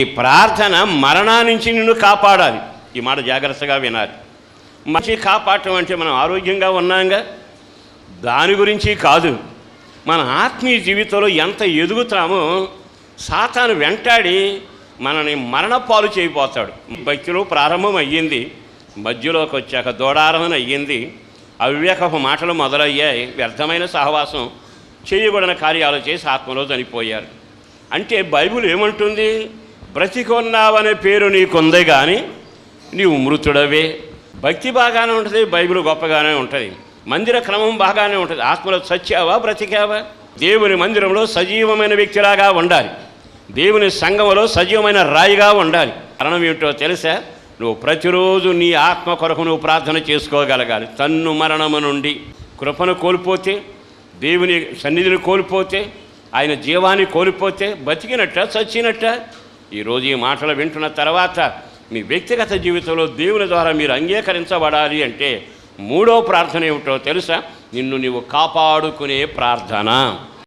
ఈ ప్రార్థన మరణా నుంచి నిన్ను కాపాడాలి. ఈ మాట జాగ్రత్తగా వినాలి. మంచి కాపాడటం అంటే మనం ఆరోగ్యంగా ఉన్నాంగా, దాని గురించి కాదు. మన ఆత్మీయ జీవితంలో ఎంత ఎదుగుతామో సాతాను వెంటాడి మనని మరణపాలు చేయబోతాడు. భక్తిలో ప్రారంభం అయ్యింది, మధ్యలోకి వచ్చాక దూడారాధన అయ్యింది, అవివేకపు మాటలు మొదలయ్యాయి, వ్యర్థమైన సహవాసం, చేయబడిన కార్యాలు చేసి ఆత్మలో చనిపోయారు. అంటే బైబిల్ ఏమంటుంది? బ్రతికొన్నావనే పేరు నీకుందే కానీ నీవు మృతుడవే. భక్తి బాగానే ఉంటుంది, బైబిల్ గొప్పగానే ఉంటుంది, మందిర క్రమం బాగానే ఉంటుంది. ఆత్మలో చచ్చావా బ్రతికావా? దేవుని మందిరంలో సజీవమైన వ్యక్తిలాగా ఉండాలి, దేవుని సంఘంలో సజీవమైన రాయిగా ఉండాలి. కారణం ఏమిటో తెలుసా? నువ్వు ప్రతిరోజు నీ ఆత్మ కొరకు నువ్వు ప్రార్థన చేసుకోగలగాలి. తన్ను మరణము నుండి కృపను కోల్పోతే, దేవుని సన్నిధిని కోల్పోతే, ఆయన జీవాన్ని కోల్పోతే బతికినట్ట చచ్చినట్ట? ఈరోజు ఈ మాటలు వింటున్న తర్వాత మీ వ్యక్తిగత జీవితంలో దేవుని ద్వారా మీరు అంగీకరించబడాలి అంటే మూడో ప్రార్థన ఏమిటో తెలుసా? నిన్ను నీవు కాపాడుకునే ప్రార్థన.